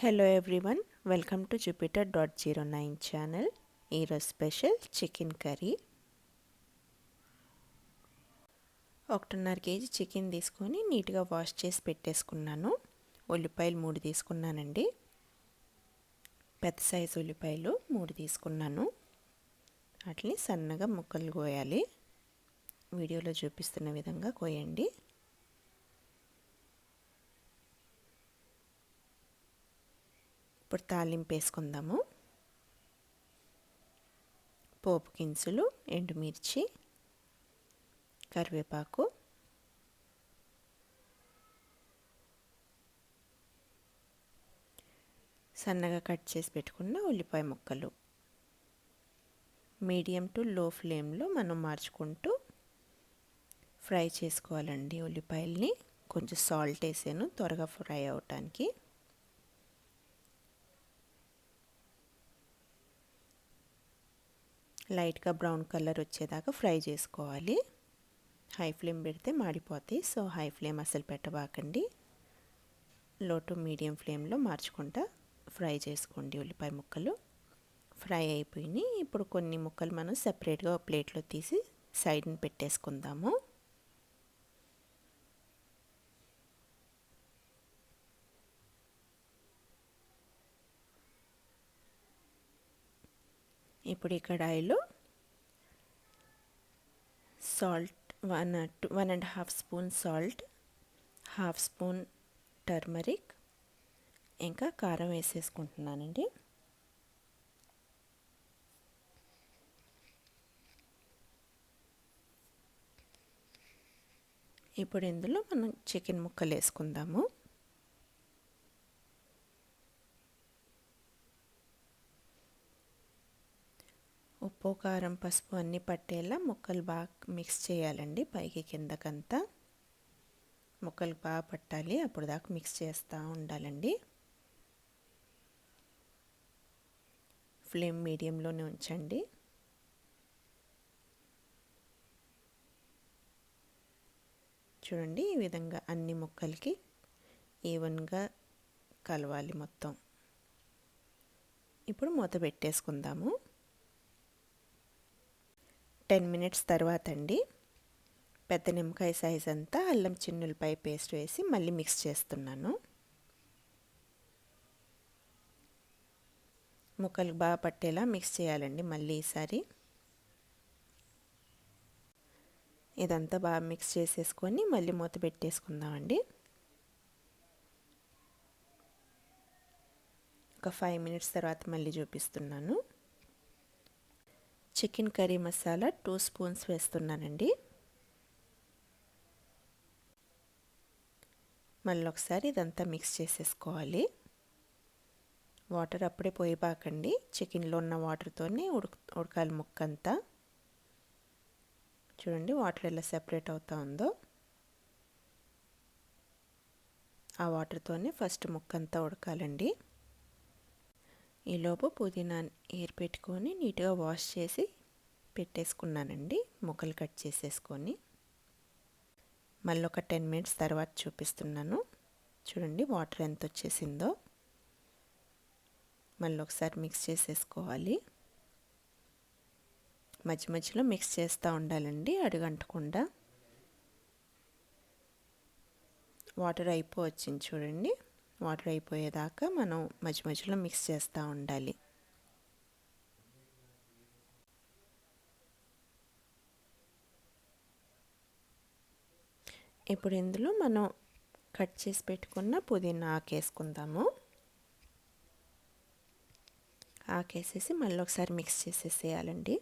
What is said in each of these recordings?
Hello everyone, welcome to jupiter.09 channel. ఈరోజు special chicken curry. 1.5 KG chicken తీసుకొని నీట్గా wash చేసి పెట్టేసుకున్నాను. ఉల్లిపాయలు 3 తీసుకున్నానండి. పెద్ద సైజు ఉల్లిపాయలు 3 తీసుకున్నాను. వాటిని సన్నగా ముక్కలు కోయాలి. వీడియోలో చూపిస్తున్న విధంగా కోయండి. ఇప్పుడు తాలింపు వేసుకుందాము. పోపు గింజలు, ఎండుమిర్చి, కరివేపాకు, సన్నగా కట్ చేసి పెట్టుకున్న ఉల్లిపాయ ముక్కలు. మీడియం టు లో ఫ్లేమ్లో మనం మార్చుకుంటూ ఫ్రై చేసుకోవాలండి. ఉల్లిపాయల్ని కొంచెం సాల్ట్ వేసాను త్వరగా ఫ్రై అవటానికి. లైట్గా బ్రౌన్ కలర్ వచ్చేదాకా ఫ్రై చేసుకోవాలి. హై ఫ్లేమ్ పెడితే మాడిపోతాయి. సో హై ఫ్లేమ్ అసలు పెట్టబాకండి. లో టు మీడియం ఫ్లేమ్లో మార్చుకుంటా ఫ్రై చేసుకోండి. ఉల్లిపాయ ముక్కలు ఫ్రై అయిపోయినాయి. ఇప్పుడు కొన్ని ముక్కలు మనం సపరేట్గా ప్లేట్లో తీసి సైడ్ని పెట్టేసుకుందాము. ఇప్పుడు ఈ కడాయిలో salt 1.5 spoon salt, 1/2 spoon turmeric, ఇంకా కారం వేసేసుకుంటున్నానండి. ఇప్పుడు ఇందులో మనం చికెన్ ముక్కలు వేసుకుందాము. ఉప్పు, కారం, పసుపు అన్నీ పట్టేలా ముక్కలు బాగా మిక్స్ చేయాలండి. పైకి కిందకంతా ముక్కలు బాగా పట్టాలి. అప్పుడు దాకా మిక్స్ చేస్తూ ఉండాలండి. ఫ్లేమ్ మీడియంలోనే ఉంచండి. చూడండి, ఈ విధంగా అన్ని ముక్కలకి ఈవెన్గా కలవాలి మొత్తం. ఇప్పుడు మూత పెట్టేసుకుందాము. 10 మినిట్స్ తర్వాత అండి, పెద్ద నిమ్మకాయ సైజ్ అంతా అల్లం చిన్నులపాయ పేస్ట్ వేసి మళ్ళీ మిక్స్ చేస్తున్నాను. ముక్కలు బాగా పట్టేలా మిక్స్ చేయాలండి. మళ్ళీ ఈసారి ఇదంతా బాగా మిక్స్ చేసేసుకొని మళ్ళీ మూత పెట్టేసుకుందామండి. ఒక 5 మినిట్స్ తర్వాత మళ్ళీ చూపిస్తున్నాను. చికెన్ కర్రీ మసాలా 2 స్పూన్స్ వేస్తున్నానండి. మళ్ళీ ఒకసారి ఇదంతా మిక్స్ చేసేసుకోవాలి. వాటర్ అప్పుడే పోయిబాకండి. చికెన్లో ఉన్న వాటర్తోనే ఉడకాలి ముక్క అంతా. చూడండి, వాటర్ ఎలా సెపరేట్ అవుతా ఉందో. ఆ వాటర్తోనే ఫస్ట్ ముక్క అంతా ఉడకాలండి. ఈలోపు పుదీనా ఏరి పెట్టుకొని నీట్గా వాష్ చేసి పెట్టేసుకున్నానండి. ముక్కలు కట్ చేసేసుకొని మళ్ళీ ఒక 10 మినిట్స్ తర్వాత చూపిస్తున్నాను. చూడండి, వాటర్ ఎంత వచ్చేసిందో. మళ్ళీ ఒకసారి మిక్స్ చేసేసుకోవాలి. మధ్య మధ్యలో మిక్స్ చేస్తూ ఉండాలండి, అడుగంటకుండా. వాటర్ అయిపోవచ్చింది చూడండి. వాటర్ అయిపోయేదాకా మనం మధ్య మధ్యలో మిక్స్ చేస్తూ ఉండాలి. ఇప్పుడు ఇందులో మనం కట్ చేసి పెట్టుకున్న పుదీనా ఆకేసుకుందాము. ఆకేసేసి మళ్ళీ ఒకసారి మిక్స్ చేసేసేయాలండి.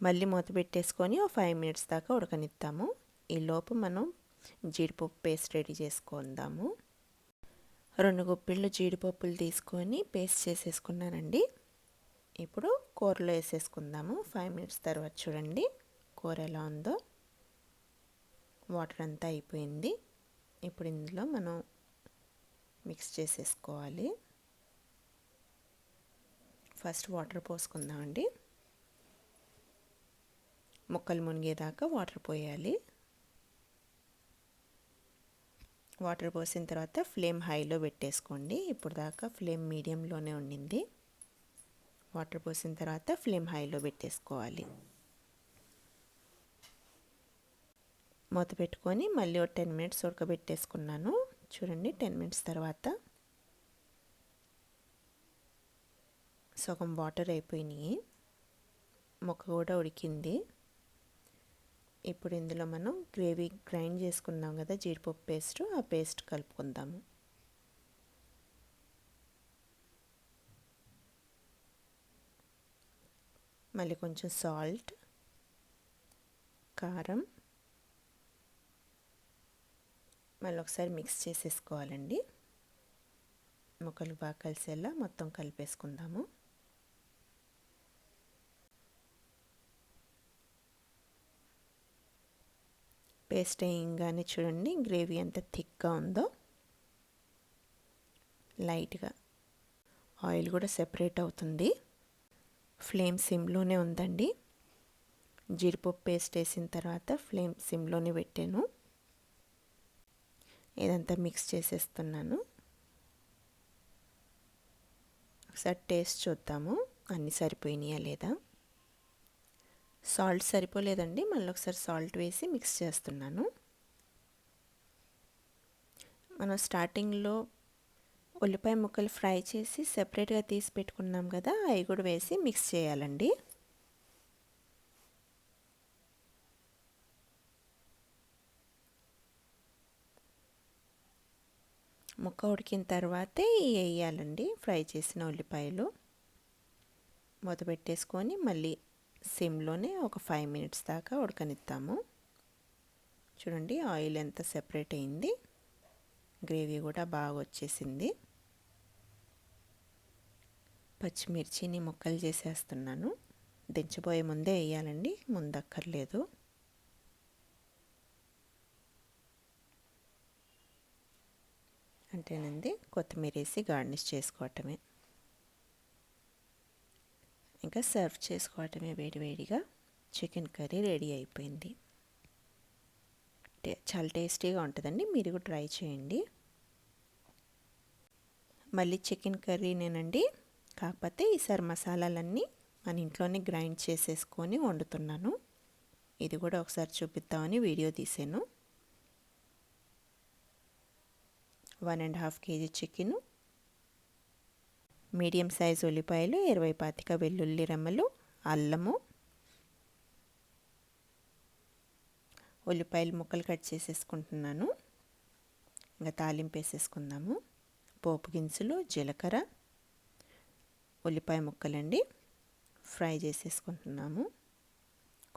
మళ్ళీ మూత పెట్టేసుకొని ఒక 5 మినిట్స్ దాకా ఉడకనిద్దాము. ఈలోపు మనం జీడిపప్పు పేస్ట్ రెడీ చేసుకుందాము. 2 గుప్పిళ్ళు జీడిపప్పులు తీసుకొని పేస్ట్ చేసేసుకున్నానండి. ఇప్పుడు కూరలో వేసేసుకుందాము. 5 మినిట్స్ తర్వాత చూడండి కూర ఎలా ఉందో. వాటర్ అంతా అయిపోయింది. ఇప్పుడు ఇందులో మనం మిక్స్ చేసేసుకోవాలి. ఫస్ట్ వాటర్ పోసుకుందామండి. ముక్కలు మునిగేదాకా వాటర్ పోయాలి. వాటర్ పోసిన తర్వాత ఫ్లేమ్ హైలో పెట్టేసుకోండి. ఇప్పుడు దాకా ఫ్లేమ్ మీడియంలోనే ఉండింది. వాటర్ పోసిన తర్వాత ఫ్లేమ్ హైలో పెట్టేసుకోవాలి. మూత పెట్టుకొని మళ్ళీ ఒక 10 మినిట్స్ ఉడకబెట్టేసుకున్నాను. చూడండి 10 మినిట్స్ తర్వాత సగం వాటర్ అయిపోయినాయి. ముక్క కూడా ఉడికింది. ఇప్పుడు ఇందులో మనం గ్రేవీ గ్రైండ్ చేసుకున్నాం కదా జీడిపప్పు పేస్ట్, ఆ పేస్ట్ కలుపుకుందాము. మళ్ళీ కొంచెం సాల్ట్, కారం, మళ్ళీ ఒకసారి మిక్స్ చేసేసుకోవాలండి. ముక్కలు బాగా కలిసేలా మొత్తం కలిపేసుకుందాము. పేస్ట్ వేయంగానే చూడండి గ్రేవీ ఎంత థిక్గా ఉందో. లైట్గా ఆయిల్ కూడా సెపరేట్ అవుతుంది. ఫ్లేమ్ సిమ్లోనే ఉందండి. జీడిపప్పు పేస్ట్ వేసిన తర్వాత ఫ్లేమ్ సిమ్లోనే పెట్టాను. ఇదంతా మిక్స్ చేసేస్తున్నాను. ఒకసారి టేస్ట్ చూద్దాము అన్నీ సరిపోయినాయా లేదా. సాల్ట్ సరిపోలేదండి, మళ్ళీ ఒకసారి సాల్ట్ వేసి మిక్స్ చేస్తున్నాను. మనం స్టార్టింగ్లో ఉల్లిపాయ ముక్కలు ఫ్రై చేసి సెపరేట్గా తీసి పెట్టుకున్నాం కదా, అవి కూడా వేసి మిక్స్ చేయాలండి. ముక్క ఉడికిన తర్వాతే వేయాలండి ఫ్రై చేసిన ఉల్లిపాయలు. మూత పెట్టేసుకొని మళ్ళీ సిమ్లోనే ఒక 5 మినిట్స్ దాకా ఉడకనిద్దాము. చూడండి ఆయిల్ ఎంత సెపరేట్ అయింది, గ్రేవీ కూడా బాగా వచ్చేసింది. పచ్చిమిర్చిని ముక్కలు చేసేస్తున్నాను. దించబోయే ముందే వేయాలండి, ముందక్కర్లేదు. అంటేనండి కొత్తిమీర వేసి గార్నిష్ చేసుకోవటమే. ఇంకా సర్వ్ చేసుకోవటమే వేడివేడిగా. చికెన్ కర్రీ రెడీ అయిపోయింది. చాలా టేస్టీగా ఉంటుందండి, మీరు కూడా ట్రై చేయండి. మళ్ళీ చికెన్ కర్రీనేనండి, కాకపోతే ఈసారి మసాలాలన్నీ మన ఇంట్లోనే గ్రైండ్ చేసేసుకొని వండుతున్నాను. ఇది కూడా ఒకసారి చూపిద్దామని వీడియో తీసాను. 1.5 kg చికెను, మీడియం సైజు ఉల్లిపాయలు, 20-25 వెల్లుల్లి రెమ్మలు, అల్లము, ఉల్లిపాయలు ముక్కలు కట్ చేసేసుకుంటున్నాను. ఇంకా తాలింపు వేసేసుకుందాము. పోపు గింజలు, జీలకర్ర, ఉల్లిపాయ ముక్కలండి ఫ్రై చేసేసుకుంటున్నాము.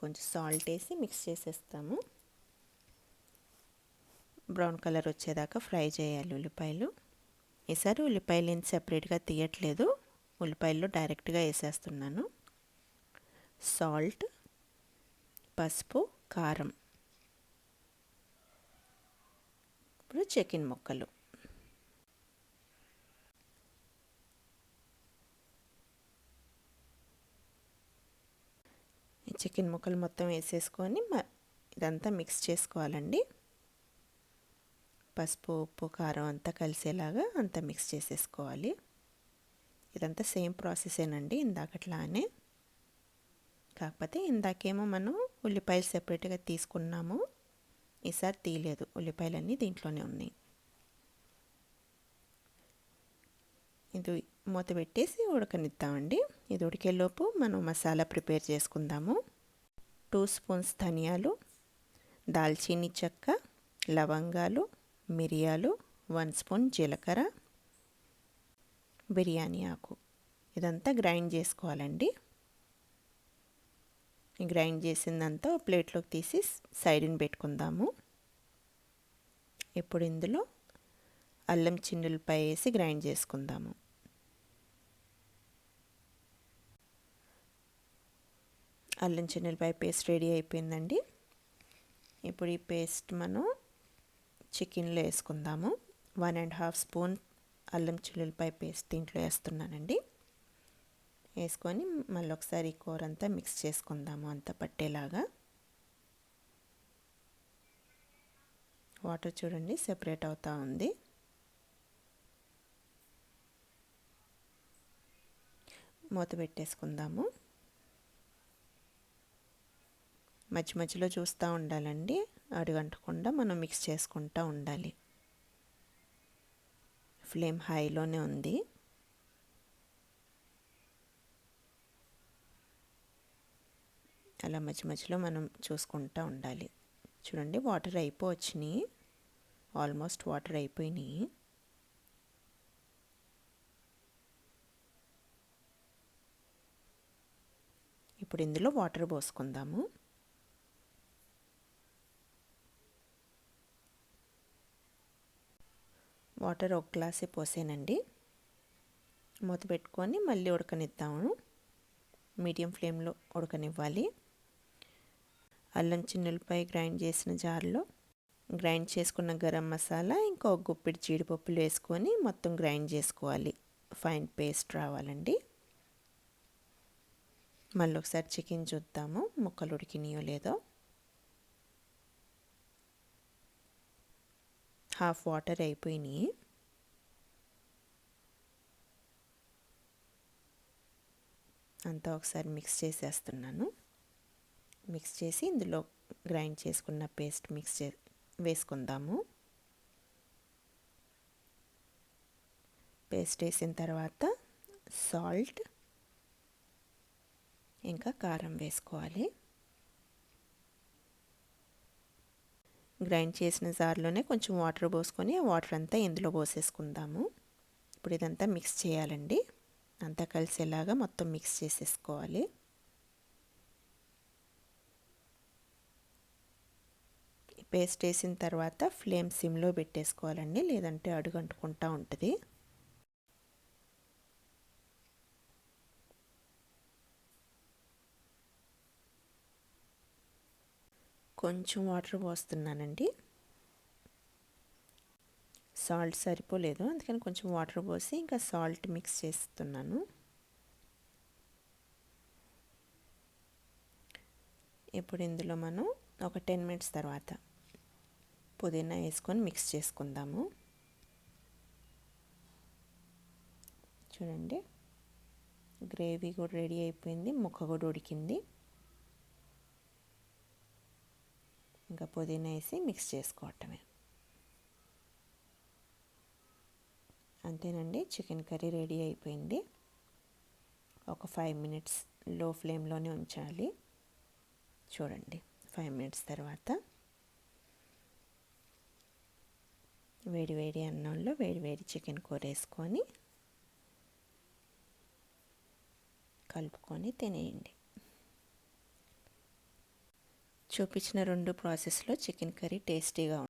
కొంచెం సాల్ట్ వేసి మిక్స్ చేసేస్తాము. బ్రౌన్ కలర్ వచ్చేదాకా ఫ్రై చేయాలి ఉల్లిపాయలు. ఈసారి ఉల్లిపాయలు ఏం సెపరేట్గా తీయట్లేదు, ఉల్లిపాయల్లో డైరెక్ట్గా వేసేస్తున్నాను. సాల్ట్, పసుపు, కారం. ఇప్పుడు చికెన్ ముక్కలు. ఈ చికెన్ ముక్కలు మొత్తం వేసేసుకొని ఇదంతా మిక్స్ చేసుకోవాలండి. పసుపు, ఉప్పు, కారం అంతా కలిసేలాగా అంతా మిక్స్ చేసేసుకోవాలి. ఇదంతా సేమ్ ప్రాసెసేనండి ఇందాకట్లానే, కాకపోతే ఇందాకేమో మనం ఉల్లిపాయలు సెపరేట్గా తీసుకున్నాము, ఈసారి తీయలేదు, ఉల్లిపాయలన్నీ దీంట్లోనే ఉన్నాయి. ఇది మూత పెట్టేసి ఉడకనిద్దామండి. ఇది ఉడికేలోపు మనం మసాలా ప్రిపేర్ చేసుకుందాము. 2 స్పూన్స్ ధనియాలు, దాల్చీని చెక్క, లవంగాలు, మిరియాలు, 1 స్పూన్ జీలకర్ర, బిర్యానీ ఆకు. ఇదంతా గ్రైండ్ చేసుకోవాలండి. గ్రైండ్ చేసిందంతా ప్లేట్లోకి తీసి సైడ్ని పెట్టుకుందాము. ఇప్పుడు ఇందులో అల్లం చిన్నులపాయ వేసి గ్రైండ్ చేసుకుందాము. అల్లం చిన్నులపాయ పేస్ట్ రెడీ అయిపోయిందండి. ఇప్పుడు ఈ పేస్ట్ మనం చికెన్లో వేసుకుందాము. 1.5 స్పూన్ అల్లం చిన్నులపాయ పేస్ట్ దీంట్లో వేస్తున్నానండి. వేసుకొని మళ్ళీ ఒకసారి కూర అంతా మిక్స్ చేసుకుందాము, అంతా పట్టేలాగా. వాటర్ చూడండి సెపరేట్ అవుతూ ఉంది. మూత పెట్టేసుకుందాము. మధ్య మధ్యలో చూస్తూ ఉండాలండి, అడుగంటకుండా మనం మిక్స్ చేసుకుంటూ ఉండాలి. ఫ్లేమ్ హైలోనే ఉంది. అలా మధ్య మధ్యలో మనం చూసుకుంటూ ఉండాలి. చూడండి వాటర్ అయిపోవచ్చినాయి, ఆల్మోస్ట్ వాటర్ అయిపోయినాయి. ఇప్పుడు ఇందులో వాటర్ పోసుకుందాము. వాటర్ ఒక గ్లాసే పోసానండి. మూత పెట్టుకొని మళ్ళీ ఉడకనిద్దాము. మీడియం ఫ్లేమ్లో ఉడకనివ్వాలి. అల్లం చిన్నులపై గ్రైండ్ చేసిన జార్లో గ్రైండ్ చేసుకున్న గరం మసాలా, ఇంకా ఒక గుప్పిడి జీడిపప్పులు వేసుకొని మొత్తం గ్రైండ్ చేసుకోవాలి. ఫైన్ పేస్ట్ రావాలండి. మళ్ళీ ఒకసారి చికెన్ చూద్దాము, ముక్కలు ఉడికినాయో లేదో. హాఫ్ వాటర్ అయిపోయినాయి. అంతా ఒకసారి మిక్స్ చేసేస్తున్నాను. మిక్స్ చేసి ఇందులో గ్రైండ్ చేసుకున్న పేస్ట్ వేసుకుందాము. పేస్ట్ వేసిన తర్వాత సాల్ట్ ఇంకా కారం వేసుకోవాలి. గ్రైండ్ చేసిన జార్లోనే కొంచెం వాటర్ పోసుకొని ఆ వాటర్ అంతా ఇందులో పోసేసుకుందాము. ఇప్పుడు ఇదంతా మిక్స్ చేయాలండి, అంతా కలిసేలాగా మొత్తం మిక్స్ చేసేసుకోవాలి. పేస్ట్ వేసిన తర్వాత ఫ్లేమ్ సిమ్లో పెట్టేసుకోవాలండి, లేదంటే అడుగంటుకుంటూ ఉంటుంది. కొంచెం వాటర్ పోస్తున్నానండి, సాల్ట్ సరిపోలేదు, అందుకని కొంచెం వాటర్ పోసి ఇంకా సాల్ట్ మిక్స్ చేస్తున్నాను. ఇప్పుడు ఇందులో మనం ఒక 10 మినిట్స్ తర్వాత పుదీనా వేసుకొని మిక్స్ చేసుకుందాము. చూడండి గ్రేవీ కూడా రెడీ అయిపోయింది, ముక్క కూడా ఉడికింది. ఇంకా పుదీనా వేసి మిక్స్ చేసుకోవటమే. అంతేనండి, చికెన్ కర్రీ రెడీ అయిపోయింది. ఒక 5 మినిట్స్ లో ఫ్లేమ్లోనే ఉంచాలి. చూడండి 5 మినిట్స్ తర్వాత వేడి వేడి అన్నంలో వేడి వేడి చికెన్ కూర వేసుకొని కలుపుకొని తినేయండి. చూపించిన 2 ప్రాసెస్లో చికెన్ కర్రీ టేస్టీగా